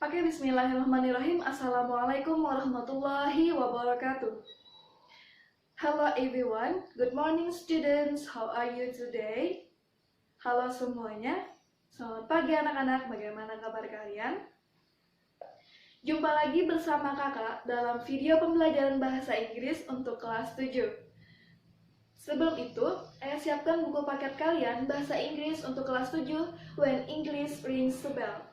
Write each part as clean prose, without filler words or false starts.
Oke, bismillahirrahmanirrahim. Assalamualaikum warahmatullahi wabarakatuh. Hello everyone, good morning students, how are you today? Halo semuanya, selamat pagi anak-anak, bagaimana kabar kalian? Jumpa lagi bersama kakak dalam video pembelajaran bahasa Inggris untuk kelas 7. Sebelum itu, ayah siapkan buku paket kalian bahasa Inggris untuk kelas 7 When English Rings the Bell.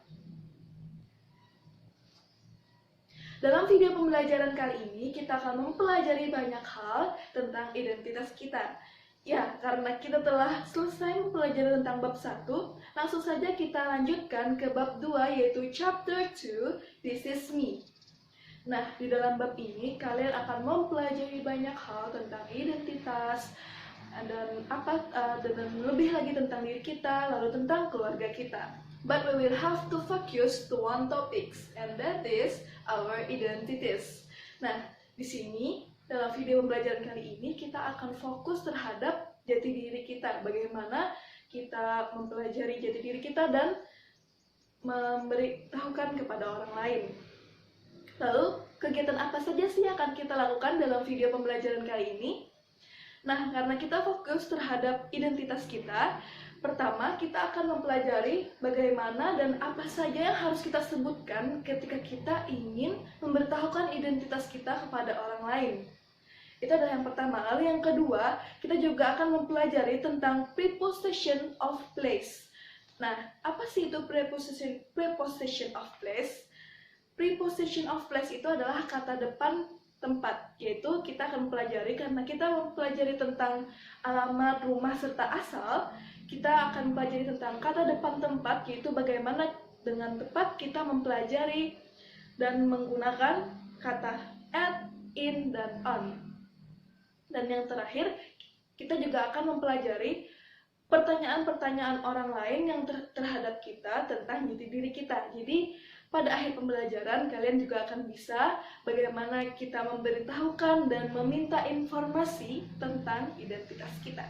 Dalam video pembelajaran kali ini, kita akan mempelajari banyak hal tentang identitas kita. Ya, karena kita telah selesai mempelajari tentang bab 1, langsung saja kita lanjutkan ke bab 2, yaitu chapter 2, This is Me. Nah, di dalam bab ini, kalian akan mempelajari banyak hal tentang identitas, dan lebih lagi tentang diri kita, lalu tentang keluarga kita. But we will have to focus to one topics, and that is our identities. Nah, di sini dalam video pembelajaran kali ini kita akan fokus terhadap jati diri kita, bagaimana kita mempelajari jati diri kita dan memberitahukan kepada orang lain. Lalu, kegiatan apa saja sih yang akan kita lakukan dalam video pembelajaran kali ini? Nah, karena kita fokus terhadap identitas kita, pertama kita akan mempelajari bagaimana dan apa saja yang harus kita sebutkan ketika kita ingin memberitahukan identitas kita kepada orang lain. Itu adalah yang pertama. Lalu yang kedua, kita juga akan mempelajari tentang preposition of place. Nah, apa sih itu preposition of place? Preposition of place itu adalah kata depan tempat, yaitu kita akan mempelajari karena kita mempelajari tentang alamat, rumah, serta asal. Kita akan mempelajari tentang kata depan tempat, yaitu bagaimana dengan tepat kita mempelajari dan menggunakan kata at, in, dan on. Dan yang terakhir, kita juga akan mempelajari pertanyaan-pertanyaan orang lain yang terhadap kita tentang jati diri kita. Jadi, pada akhir pembelajaran, kalian juga akan bisa bagaimana kita memberitahukan dan meminta informasi tentang identitas kita.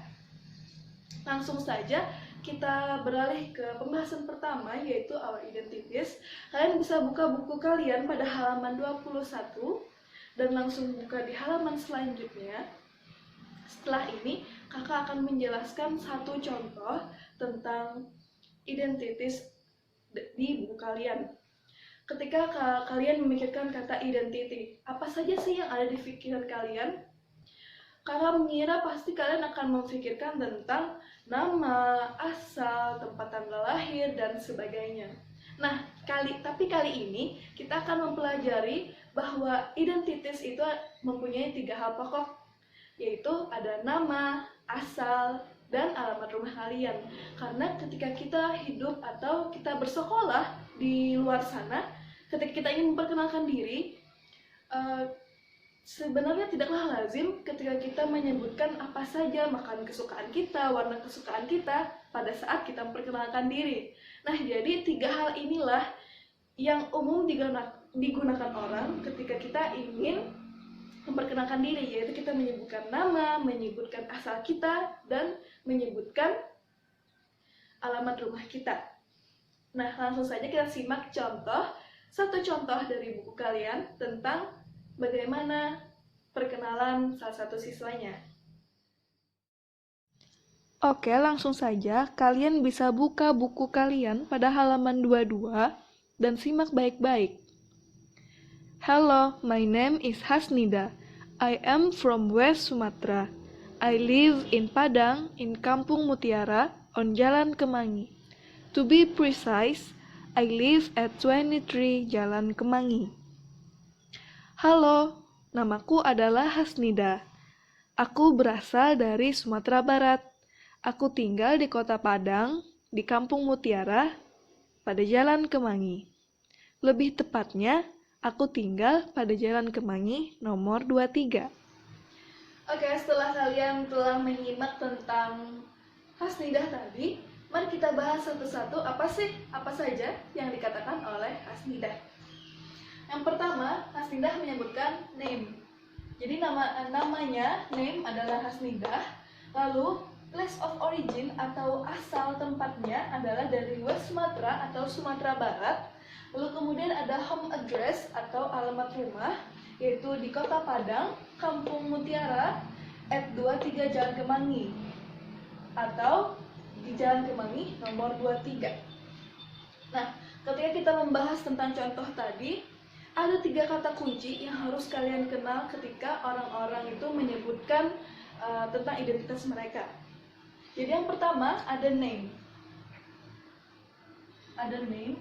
Langsung saja kita beralih ke pembahasan pertama, yaitu our identities. Kalian bisa buka buku kalian pada halaman 21 dan langsung buka di halaman selanjutnya. Setelah ini, kakak akan menjelaskan satu contoh tentang identities di buku kalian. Ketika kalian memikirkan kata identity, apa saja sih yang ada di pikiran kalian? Kakak mengira pasti kalian akan memikirkan tentang nama, asal, tempat tanggal lahir, dan sebagainya. Nah, tapi kali ini kita akan mempelajari bahwa identitas itu mempunyai 3 hal pokok, yaitu ada nama, asal, dan alamat rumah kalian. Karena ketika kita hidup atau kita bersekolah di luar sana, ketika kita ingin memperkenalkan diri, sebenarnya tidaklah lazim ketika kita menyebutkan apa saja makanan kesukaan kita, warna kesukaan kita pada saat kita memperkenalkan diri. Nah, jadi 3 hal inilah yang umum digunakan orang ketika kita ingin memperkenalkan diri, yaitu kita menyebutkan nama, menyebutkan asal kita, dan menyebutkan alamat rumah kita. Nah, langsung saja kita simak satu contoh dari buku kalian tentang bagaimana perkenalan salah satu siswanya. Oke, langsung saja kalian bisa buka buku kalian pada halaman 22 dan simak baik-baik. Hello, my name is Hasnida. I am from West Sumatra. I live in Padang, in Kampung Mutiara, on Jalan Kemangi. To be precise, I live at 23 Jalan Kemangi. Halo, namaku adalah Hasnida. Aku berasal dari Sumatera Barat. Aku tinggal di Kota Padang, di Kampung Mutiara, pada Jalan Kemangi. Lebih tepatnya, aku tinggal pada Jalan Kemangi nomor 23. Oke, setelah kalian telah menyimak tentang Hasnida tadi, mari kita bahas satu-satu apa saja yang dikatakan oleh Hasnida. Yang pertama, Hasnida menyebutkan name. Jadi namanya name adalah Hasnida. Lalu place of origin atau asal tempatnya adalah dari West Sumatra atau Sumatera Barat. Lalu kemudian ada home address atau alamat rumah, yaitu di Kota Padang, Kampung Mutiara, @23 Jalan Kemangi, atau di Jalan Kemangi nomor 23. Nah, ketika kita membahas tentang contoh tadi, ada 3 kata kunci yang harus kalian kenal ketika orang-orang itu menyebutkan tentang identitas mereka. Jadi yang pertama ada name. Ada name.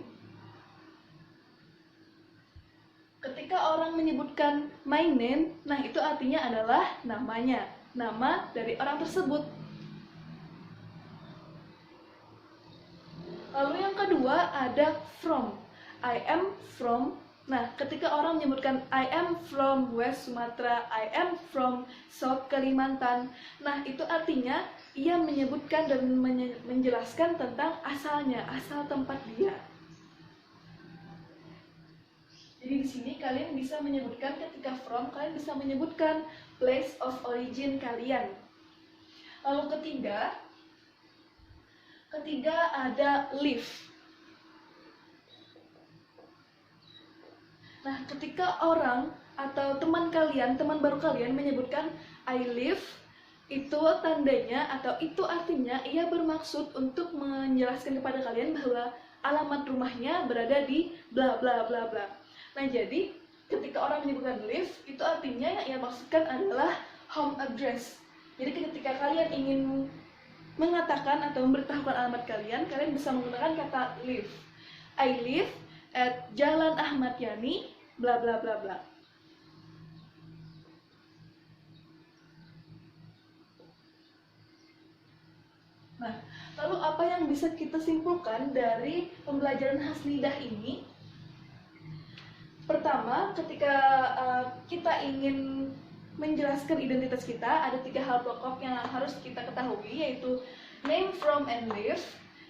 Ketika orang menyebutkan my name, nah itu artinya adalah namanya, nama dari orang tersebut. Lalu yang kedua ada from. I am from. Nah, ketika orang menyebutkan I am from West Sumatra, I am from South Kalimantan, nah itu artinya ia menyebutkan dan menjelaskan tentang asalnya, asal tempat dia. Jadi di sini kalian bisa menyebutkan ketika from, kalian bisa menyebutkan place of origin kalian. Lalu ketiga ada live. Nah, ketika orang atau teman kalian, teman baru kalian menyebutkan I live, itu tandanya atau itu artinya ia bermaksud untuk menjelaskan kepada kalian bahwa alamat rumahnya berada di bla bla bla bla. Nah, jadi ketika orang menyebutkan live, itu artinya yang ia maksudkan adalah home address. Jadi ketika kalian ingin mengatakan atau memberitahukan alamat kalian, kalian bisa menggunakan kata live. I live at Jalan Ahmad Yani, bla bla bla bla. Nah, lalu apa yang bisa kita simpulkan dari pembelajaran Haslidah ini? Pertama, ketika kita ingin menjelaskan identitas kita, ada 3 hal pokok yang harus kita ketahui, yaitu name, from, and live.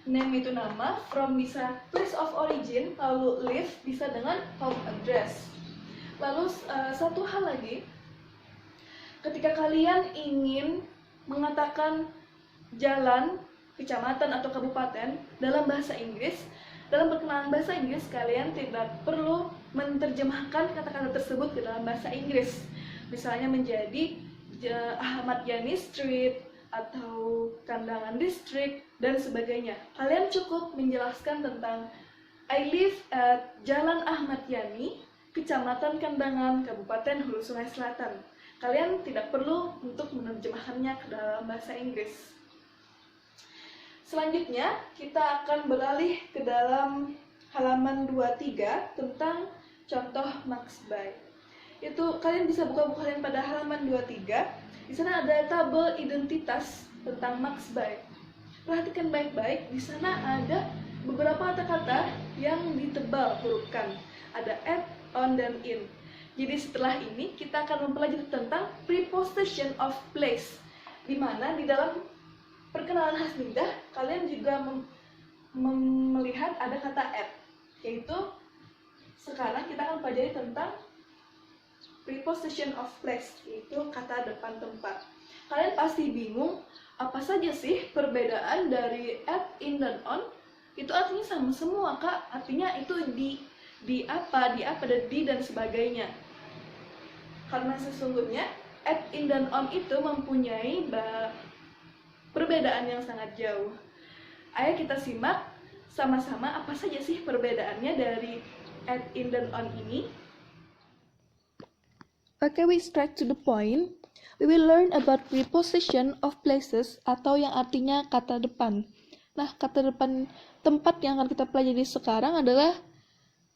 Name itu nama, from bisa place of origin, lalu live bisa dengan home address. Lalu satu hal lagi, ketika kalian ingin mengatakan jalan, kecamatan, atau kabupaten dalam bahasa Inggris, dalam perkenalan bahasa Inggris, kalian tidak perlu menerjemahkan kata-kata tersebut ke dalam bahasa Inggris. Misalnya menjadi Ahmad Yani Street atau Kandangan District dan sebagainya. Kalian cukup menjelaskan tentang I live at Jalan Ahmad Yani, Kecamatan Kandangan, Kabupaten Hulu Sungai Selatan. Kalian tidak perlu untuk menerjemahkannya ke dalam bahasa Inggris. Selanjutnya, kita akan beralih ke dalam halaman 23 tentang contoh Max by. Itu kalian bisa buka buku kalian pada halaman 23. Di sana ada tabel identitas tentang Max by. Perhatikan baik-baik, di sana ada beberapa kata-kata yang ditebal hurufkan. Ada at, on, dan in. Jadi setelah ini kita akan mempelajari tentang preposition of place, di mana di dalam perkenalan Haslidah kalian juga melihat ada kata at, yaitu sekarang kita akan pelajari tentang preposition of place, yaitu kata depan tempat. Kalian pasti bingung apa saja sih perbedaan dari at, in, dan on. Itu artinya sama semua, Kak. Artinya itu di apa, dan di, dan sebagainya. Karena sesungguhnya at, in, dan on itu mempunyai perbedaan yang sangat jauh. Ayo kita simak sama-sama apa saja sih perbedaannya dari at, in, dan on ini. Okay, we straight to the point. We will learn about preposition of places atau yang artinya kata depan. Nah, kata depan tempat yang akan kita pelajari sekarang adalah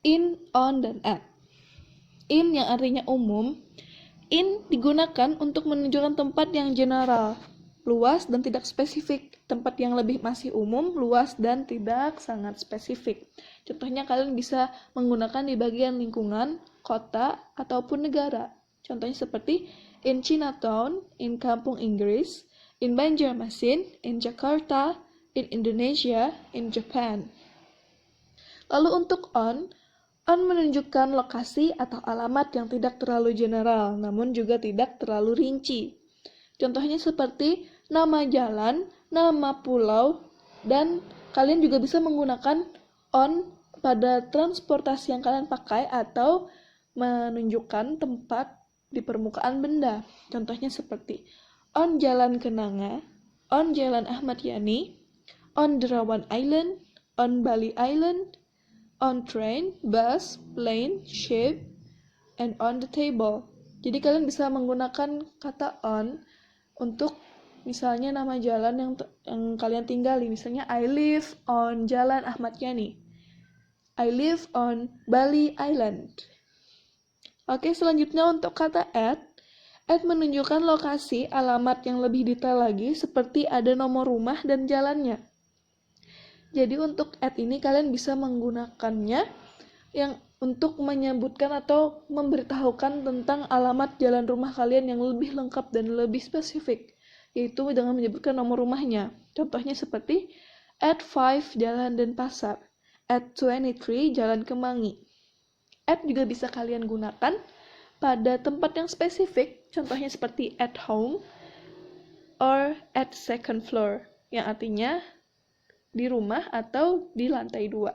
in, on, dan at. In yang artinya umum. In digunakan untuk menunjukkan tempat yang general, luas dan tidak spesifik. Tempat yang lebih masih umum, luas, dan tidak sangat spesifik. Contohnya kalian bisa menggunakan di bagian lingkungan, kota, ataupun negara. Contohnya seperti in Chinatown, in Kampung Inggris, in Banjarmasin, in Jakarta, in Indonesia, in Japan. Lalu untuk on menunjukkan lokasi atau alamat yang tidak terlalu general, namun juga tidak terlalu rinci. Contohnya seperti nama jalan, nama pulau, dan kalian juga bisa menggunakan on pada transportasi yang kalian pakai atau menunjukkan tempat di permukaan benda. Contohnya seperti on Jalan Kenanga, on Jalan Ahmad Yani, on Derawan Island, on Bali Island, on train, bus, plane, ship, and on the table. Jadi kalian bisa menggunakan kata on untuk misalnya nama jalan yang kalian tinggali. Misalnya I live on Jalan Ahmad Yani. I live on Bali Island. Oke, selanjutnya untuk kata at menunjukkan lokasi, alamat yang lebih detail lagi, seperti ada nomor rumah dan jalannya. Jadi untuk at ini kalian bisa menggunakannya yang untuk menyebutkan atau memberitahukan tentang alamat jalan rumah kalian yang lebih lengkap dan lebih spesifik, yaitu dengan menyebutkan nomor rumahnya. Contohnya seperti at 5 Jalan Denpasar, at 23 Jalan Kemangi. At juga bisa kalian gunakan pada tempat yang spesifik, contohnya seperti at home or at second floor, yang artinya di rumah atau di lantai 2.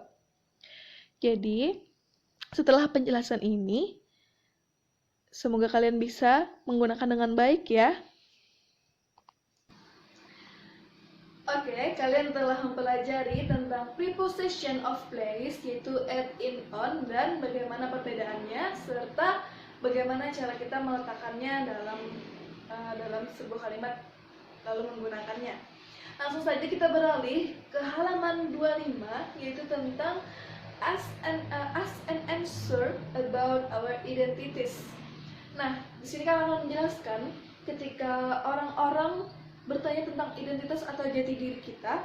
Jadi, setelah penjelasan ini, semoga kalian bisa menggunakan dengan baik ya. Oke, kalian telah mempelajari tentang preposition of place, yaitu at, in, on, dan bagaimana perbedaannya, serta bagaimana cara kita meletakkannya dalam sebuah kalimat lalu menggunakannya. Langsung saja kita beralih ke halaman 25, yaitu tentang ask and answer about our identities. Nah, di sini kalian akan menjelaskan ketika orang-orang bertanya tentang identitas atau jati diri kita,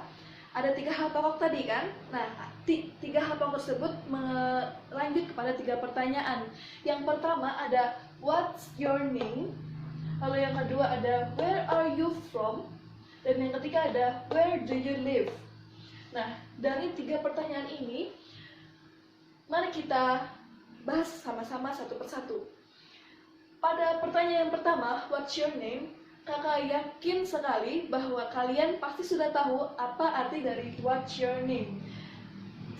ada 3 hal pokok tadi kan? Nah, 3 hal pokok tersebut melanjut kepada 3 pertanyaan. Yang pertama ada what's your name? Lalu yang kedua ada where are you from? Dan yang ketiga ada where do you live? Nah, dari 3 pertanyaan ini, mari kita bahas sama-sama satu persatu. Pada pertanyaan yang pertama, what's your name? Kakak yakin sekali bahwa kalian pasti sudah tahu apa arti dari what's your name.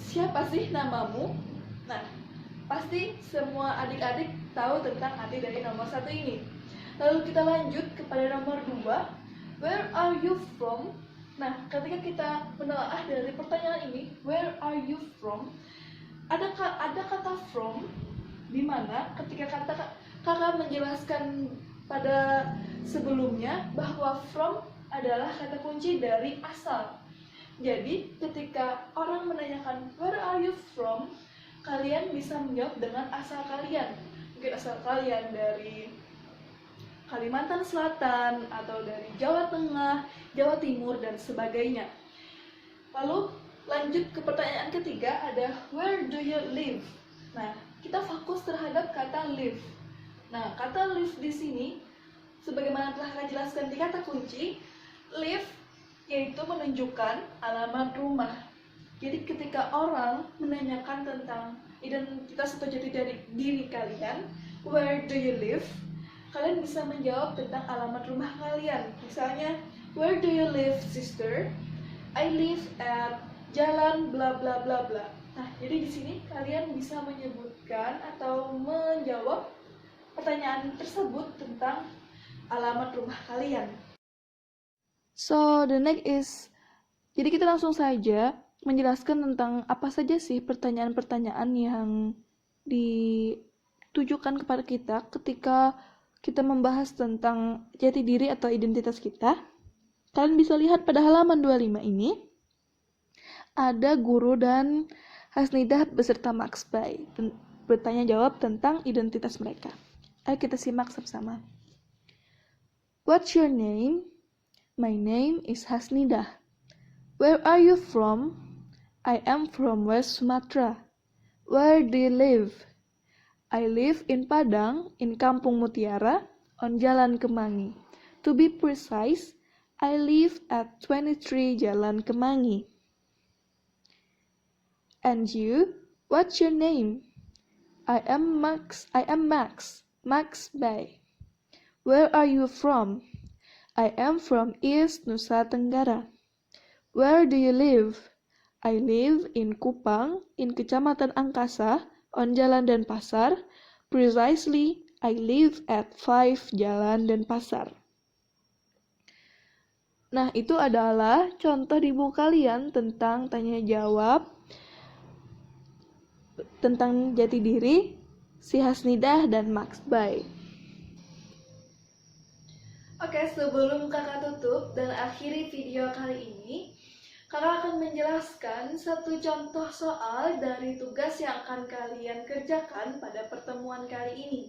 Siapa sih namamu? Nah, pasti semua adik-adik tahu tentang arti dari nomor 1 ini. Lalu kita lanjut kepada nomor 2, where are you from? Nah, ketika kita menelaah dari pertanyaan ini, where are you from? Ada kata from, di mana ketika kakak menjelaskan pada sebelumnya bahwa from adalah kata kunci dari asal. Jadi ketika orang menanyakan where are you from, kalian bisa menjawab dengan asal kalian. Mungkin asal kalian dari Kalimantan Selatan atau dari Jawa Tengah, Jawa Timur, dan sebagainya. Lalu lanjut ke pertanyaan ketiga, ada where do you live? Nah, kita fokus terhadap kata live. Nah, kata live di sini, sebagaimana telah saya jelaskan di kata kunci, live yaitu menunjukkan alamat rumah. Jadi ketika orang menanyakan tentang identitas atau jati diri kalian, where do you live? Kalian bisa menjawab tentang alamat rumah kalian. Misalnya, where do you live, sister? I live at Jalan bla bla bla bla. Nah, jadi di sini kalian bisa menyebutkan atau menjawab pertanyaan tersebut tentang alamat rumah kalian. So, the next is, jadi kita langsung saja menjelaskan tentang apa saja sih pertanyaan-pertanyaan yang ditujukan kepada kita ketika kita membahas tentang jati diri atau identitas kita. Kalian bisa lihat pada halaman 25 ini, ada Guru dan Hasnidah beserta Max Bay bertanya jawab tentang identitas mereka. Ayo kita simak sama-sama. What's your name? My name is Hasnidah. Where are you from? I am from West Sumatra. Where do you live? I live in Padang, in Kampung Mutiara, on Jalan Kemangi. To be precise, I live at 23 Jalan Kemangi. And you? What's your name? I am Max. Max Bay. Where are you from? I am from East Nusa Tenggara. Where do you live? I live in Kupang, in Kecamatan Angkasa, on Jalan dan Pasar. Precisely, I live at 5 Jalan dan Pasar. Nah, itu adalah contoh di buku kalian tentang tanya jawab, tentang jati diri, si Hasnidah dan Max Bay. Oke, sebelum kakak tutup dan akhiri video kali ini, kakak akan menjelaskan satu contoh soal dari tugas yang akan kalian kerjakan pada pertemuan kali ini.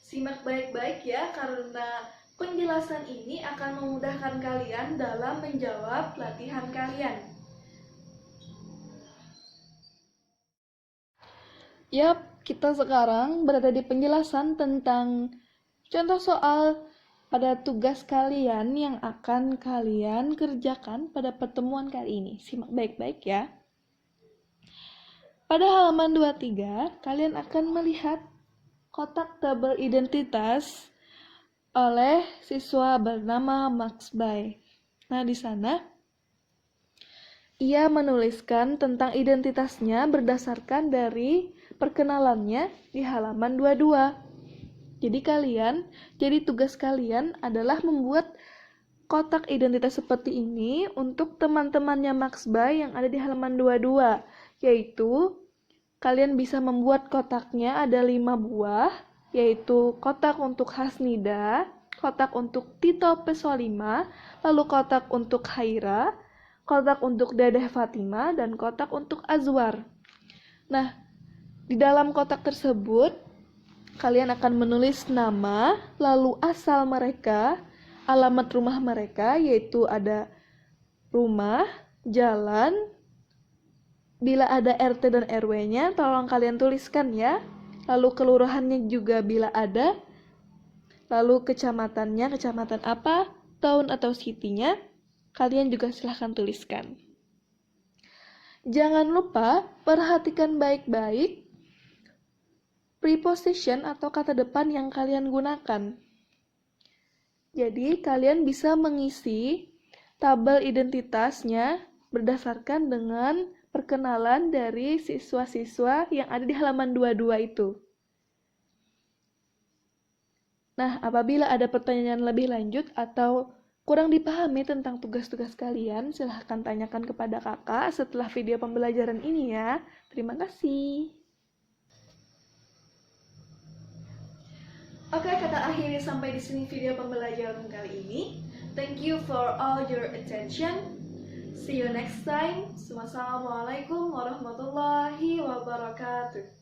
Simak baik-baik ya, karena penjelasan ini akan memudahkan kalian dalam menjawab latihan kalian. Yap, kita sekarang berada di penjelasan tentang contoh soal pada tugas kalian yang akan kalian kerjakan pada pertemuan kali ini. Simak baik-baik ya. Pada halaman 23, kalian akan melihat kotak tabel identitas oleh siswa bernama Max Bay. Nah, di sana ia menuliskan tentang identitasnya berdasarkan dari perkenalannya di halaman 22. Jadi tugas kalian adalah membuat kotak identitas seperti ini untuk teman-temannya Max Bay yang ada di halaman 22, yaitu kalian bisa membuat kotaknya ada 5 buah, yaitu kotak untuk Hasnida, kotak untuk Tito Pesolima, lalu kotak untuk Haira, kotak untuk Dedeh Fatima, dan kotak untuk Azwar. Nah, di dalam kotak tersebut kalian akan menulis nama, lalu asal mereka, alamat rumah mereka, yaitu ada rumah, jalan, bila ada RT dan RW-nya, tolong kalian tuliskan ya. Lalu kelurahannya juga bila ada, lalu kecamatannya, kecamatan apa, town atau city-nya, kalian juga silahkan tuliskan. Jangan lupa perhatikan baik-baik preposition atau kata depan yang kalian gunakan. Jadi, kalian bisa mengisi tabel identitasnya berdasarkan dengan perkenalan dari siswa-siswa yang ada di halaman 22 itu. Nah, apabila ada pertanyaan lebih lanjut atau kurang dipahami tentang tugas-tugas kalian, silahkan tanyakan kepada kakak setelah video pembelajaran ini ya. Terima kasih. Oke, kita akhiri sampai di sini video pembelajaran kali ini. Thank you for all your attention. See you next time. Wassalamualaikum warahmatullahi wabarakatuh.